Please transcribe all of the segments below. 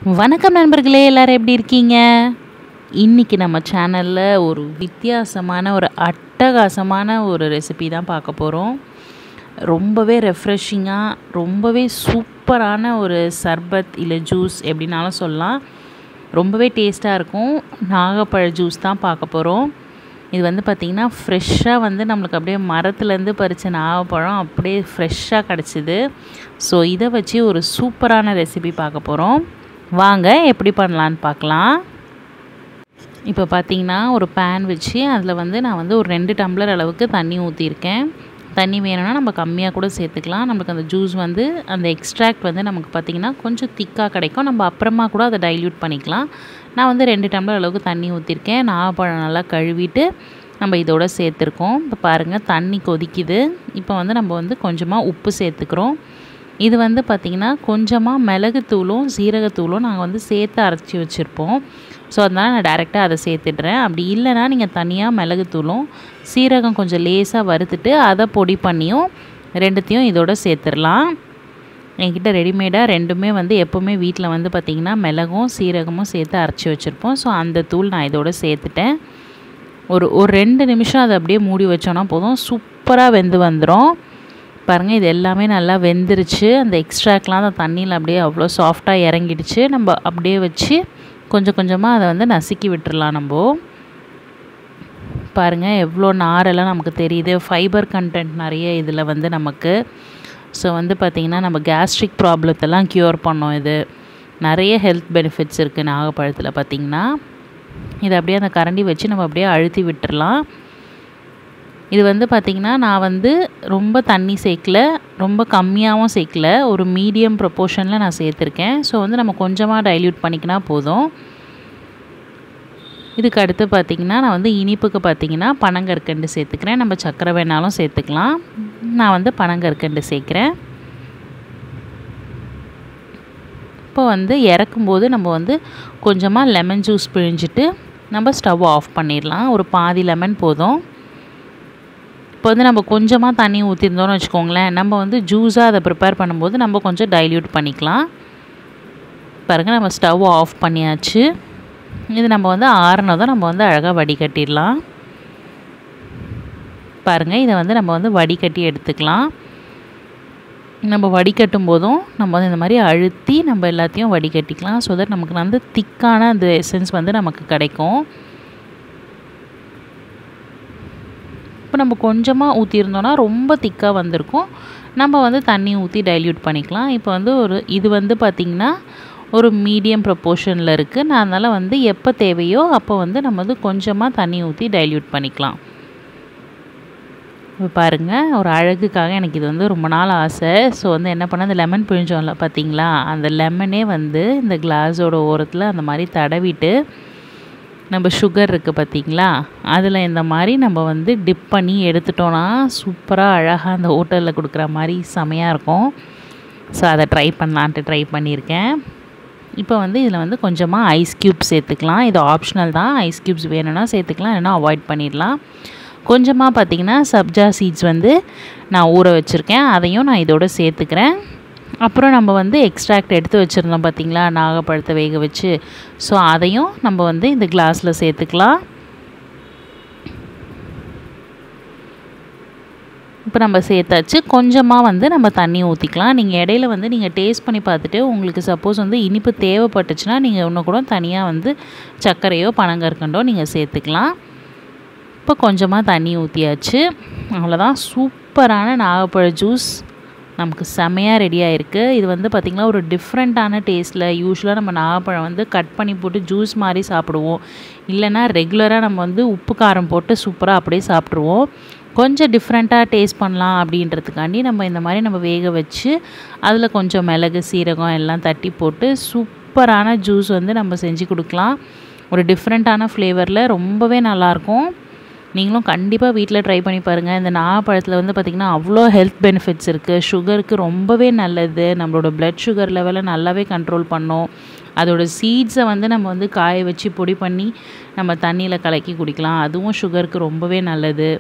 வணக்கம் நண்பர்களே, எல்லாரும் எப்படி இருக்கீங்க? இன்றைக்கி நம்ம சேனலில் ஒரு வித்தியாசமான ஒரு அட்டகாசமான ஒரு ரெசிபி தான் பார்க்க போகிறோம். ரொம்பவே ரெஃப்ரெஷிங்காக, ரொம்பவே சூப்பரான ஒரு சர்பத் இல்லை ஜூஸ் எப்படின்னாலும் சொல்லலாம். ரொம்பவே டேஸ்ட்டாக இருக்கும். நாகப்பழ ஜூஸ் தான் பார்க்க போகிறோம். இது பார்த்திங்கன்னா ஃப்ரெஷ்ஷாக நம்மளுக்கு அப்படியே மரத்துலேருந்து பறித்த நாகப்பழம் அப்படியே ஃப்ரெஷ்ஷாக கிடச்சிது. ஸோ இதை வச்சு ஒரு சூப்பரான ரெசிபி பார்க்க போகிறோம். வாங்க எப்படி பண்ணலான்னு பார்க்கலாம். இப்போ பார்த்திங்கன்னா ஒரு பேன் வச்சு அதில் நான் ஒரு 2 டம்ளர் அளவுக்கு தண்ணி ஊற்றிருக்கேன். தண்ணி வேணும்னா நம்ம கம்மியாக கூட சேர்த்துக்கலாம். நமக்கு அந்த ஜூஸ் அந்த எக்ஸ்ட்ராக்ட் நமக்கு பார்த்திங்கன்னா கொஞ்சம் திக்காக கிடைக்கும். நம்ம அப்புறமா கூட அதை டைல்யூட் பண்ணிக்கலாம். நான் 2 டம்ளர் அளவுக்கு தண்ணி ஊற்றிருக்கேன். நாகப்பழம் நல்லா கழுவிட்டு நம்ம இதோட சேர்த்துருக்கோம். இப்போ பாருங்கள் தண்ணி கொதிக்குது. இப்போ நம்ம கொஞ்சமாக உப்பு சேர்த்துக்கிறோம். இது பார்த்திங்கன்னா கொஞ்சமாக மிளகுத்தூளும் சீரகத்தூளும் நாங்கள் சேர்த்து அரைச்சி வச்சுருப்போம். ஸோ அதனால் நான் டைரெக்டாக அதை சேர்த்துடுறேன். அப்படி இல்லைனா நீங்கள் தனியாக மிளகுத்தூளும் சீரகம் கொஞ்சம் லேசாக வறுத்துட்டு அதை பொடி பண்ணியும் ரெண்டுத்தையும் இதோட சேர்த்துடலாம். என்கிட்ட ரெடிமேடாக ரெண்டுமே எப்போவுமே வீட்டில் பார்த்திங்கன்னா மிளகும் சீரகமும் சேர்த்து அரைச்சி வச்சுருப்போம். ஸோ அந்த தூள் நான் இதோட சேர்த்துட்டேன். ஒரு 2 நிமிஷம் அதை அப்படியே மூடி வச்சோன்னா போதும், சூப்பராக வெந்து வந்துடும். பாருங்கள், இது எல்லாமே நல்லா வெந்துருச்சு. அந்த எக்ஸ்ட்ராக்ட்லாம் அந்த தண்ணியில் அப்படியே அவ்வளோ சாஃப்டாக இறங்கிடுச்சு. நம்ம அப்படியே வச்சு கொஞ்சம் கொஞ்சமாக அதை நசுக்கி விட்டுடலாம். நம்ம பாருங்கள் எவ்வளோ நாரெல்லாம் நமக்கு தெரியுது. ஃபைபர் கண்டென்ட் நிறைய இதில் நமக்கு. ஸோ பார்த்திங்கன்னா நம்ம கேஸ்ட்ரிக் ப்ராப்ளத்தெல்லாம் க்யூர் பண்ணோம். இது நிறைய ஹெல்த் பெனிஃபிட்ஸ் இருக்குது நாகப்பழத்தில் பார்த்திங்கன்னா. இதை அப்படியே அந்த கரண்டி வச்சு நம்ம அப்படியே அழுத்தி விட்டுடலாம். இது பார்த்திங்கன்னா நான் ரொம்ப தண்ணி சேர்க்கல, ரொம்ப கம்மியாகவும் சேர்க்கல, ஒரு மீடியம் ப்ரொப்போர்ஷனில் நான் சேர்த்துருக்கேன். ஸோ நம்ம கொஞ்சமாக டைல்யூட் பண்ணிக்கினா போதும். இதுக்கு அடுத்து பார்த்திங்கன்னா நான் இனிப்புக்கு பார்த்திங்கன்னா பனங்கற்கண்டு சேர்த்துக்கிறேன். நம்ம சர்க்கரை வேணாலும் சேர்த்துக்கலாம். நான் பனங்கற்கண்டு சேர்க்குறேன். இப்போ இறக்கும்போது நம்ம கொஞ்சமாக லெமன் ஜூஸ் பிழிஞ்சிட்டு நம்ம ஸ்டவ் ஆஃப் பண்ணிடலாம். ஒரு பாதி லெமன் போதும். இப்போ நம்ம கொஞ்சமாக தண்ணி ஊற்றிருந்தோன்னு வச்சுக்கோங்களேன், நம்ம ஜூஸாக அதை ப்ரிப்பேர் பண்ணும்போது நம்ம கொஞ்சம் டைல்யூட் பண்ணிக்கலாம். பாருங்கள், நம்ம ஸ்டவ் ஆஃப் பண்ணியாச்சு. இது நம்ம ஆறுனதும் நம்ம அழகாக வடிகட்டிடலாம். பாருங்கள், இதை நம்ம வடிகட்டி எடுத்துக்கலாம். நம்ம வடிகட்டும் போதும் நம்ம இந்த மாதிரி அழுத்தி நம்ம எல்லாத்தையும் வடிகட்டிக்கலாம். ஸோ தட் நமக்கு திக்கான அந்த எசன்ஸ் நமக்கு கிடைக்கும். இப்போ நம்ம கொஞ்சமாக ஊற்றிருந்தோன்னா ரொம்ப திக்காக வந்திருக்கும். நம்ம தண்ணி ஊற்றி டைல்யூட் பண்ணிக்கலாம். இப்போ இது பார்த்திங்கன்னா ஒரு மீடியம் ப்ரொப்போர்ஷனில் இருக்குது. நான் அதனால் எப்போ தேவையோ அப்போ நம்ம கொஞ்சமாக தண்ணி ஊற்றி டைல்யூட் பண்ணிக்கலாம். இப்போ பாருங்கள், ஒரு அழகுக்காக எனக்கு இது ரொம்ப நாள் ஆசை. ஸோ என்ன பண்ண, அந்த லெமன் பிழிஞ்சோம்ல பார்த்திங்களா, அந்த லெமனே இந்த கிளாஸோட ஓரத்தில் அந்த மாதிரி தடவிட்டு நம்ம சுகர் இருக்குது பார்த்திங்களா, அதில் இந்த மாதிரி நம்ம டிப் பண்ணி எடுத்துட்டோன்னா சூப்பராக அழகாக அந்த ஹோட்டலில் கொடுக்குற மாதிரி செமையாக இருக்கும். ஸோ அதை ட்ரை பண்ணியிருக்கேன். இப்போ இதில் கொஞ்சமாக ஐஸ் க்யூப் சேர்த்துக்கலாம். இது ஆப்ஷனல் தான். ஐஸ் க்யூப்ஸ் வேணும்னா சேர்த்துக்கலாம், இல்லைனா அவாய்ட் பண்ணிடலாம். கொஞ்சமாக பார்த்திங்கன்னா சப்ஜா சீட்ஸ் நான் ஊற வச்சுருக்கேன், அதையும் நான் இதோட சேர்த்துக்கிறேன். அப்புறம் நம்ம எக்ஸ்ட்ராக்ட் எடுத்து வச்சுருந்தோம் பார்த்திங்களா, நாகப்பழத்தை வேக வச்சு. ஸோ அதையும் நம்ம இந்த கிளாஸில் சேர்த்துக்கலாம். இப்போ நம்ம சேர்த்தாச்சு. கொஞ்சமாக நம்ம தண்ணி ஊற்றிக்கலாம். நீங்கள் இடையில நீங்கள் டேஸ்ட் பண்ணி பார்த்துட்டு உங்களுக்கு சப்போஸ் இனிப்பு தேவைப்பட்டுச்சுன்னா நீங்கள் இன்னும் கூட தனியாக சர்க்கரையோ பனங்கற்கண்டோ நீங்கள் சேர்த்துக்கலாம். இப்போ கொஞ்சமாக தண்ணி ஊற்றியாச்சு. அவ்வளோதான், சூப்பரான நாகப்பழ ஜூஸ் நமக்கு செமையாக ரெடியாக இருக்குது. இது பார்த்திங்கன்னா ஒரு டிஃப்ரெண்ட்டான டேஸ்ட்டில். யூஸ்வலாக நம்ம நாகப்பழம் கட் பண்ணி போட்டு ஜூஸ் மாதிரி சாப்பிடுவோம், இல்லைனா ரெகுலராக நம்ம உப்பு காரம் போட்டு சூப்பராக அப்படியே சாப்பிட்ருவோம். கொஞ்சம் டிஃப்ரெண்ட்டாக டேஸ்ட் பண்ணலாம் அப்படின்றதுக்காண்டி நம்ம இந்த மாதிரி நம்ம வேக வச்சு அதில் கொஞ்சம் மிளகு சீரகம் எல்லாம் தட்டி போட்டு சூப்பரான ஜூஸ் நம்ம செஞ்சு கொடுக்கலாம். ஒரு டிஃப்ரெண்ட்டான ஃப்ளேவரில் ரொம்பவே நல்லாயிருக்கும். நீங்களும் கண்டிப்பாக வீட்டில் ட்ரை பண்ணி பாருங்கள். இந்த நாகப்பழத்தில் பார்த்திங்கன்னா அவ்வளோ ஹெல்த் பெனிஃபிட்ஸ் இருக்குது. சுகருக்கு ரொம்பவே நல்லது. நம்மளோட ப்ளட் சுகர் லெவலை நல்லாவே கண்ட்ரோல் பண்ணோம். அதோட சீட்ஸை நம்ம காய வச்சு பொடி பண்ணி நம்ம தண்ணியில் கலக்கி குடிக்கலாம். அதுவும் சுகருக்கு ரொம்பவே நல்லது.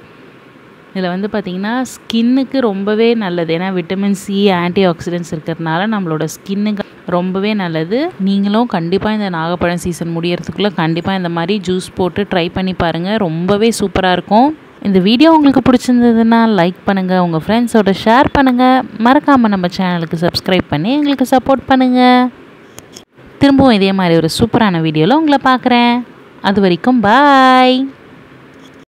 இதில் பார்த்திங்கன்னா ஸ்கின்னுக்கு ரொம்பவே நல்லது. ஏன்னா விட்டமின் சி ஆன்டி ஆக்சிடென்ட்ஸ் இருக்கிறதுனால நம்மளோட ஸ்கின்னுக்கு ரொம்பவே நல்லது. நீங்களும் கண்டிப்பாக இந்த நாகப்பழம் சீசன் முடியறதுக்குள்ளே கண்டிப்பாக இந்த மாதிரி ஜூஸ் போட்டு ட்ரை பண்ணி பாருங்கள். ரொம்பவே சூப்பராக இருக்கும். இந்த வீடியோ உங்களுக்கு பிடிச்சிருந்ததுன்னா லைக் பண்ணுங்கள், உங்கள் ஃப்ரெண்ட்ஸோட ஷேர் பண்ணுங்கள். மறக்காமல் நம்ம சேனலுக்கு சப்ஸ்கிரைப் பண்ணி எங்களுக்கு சப்போர்ட் பண்ணுங்கள். திரும்பவும் இதே மாதிரி ஒரு சூப்பரான வீடியோவில் உங்களை பார்க்குறேன். அது வரைக்கும் பாய்.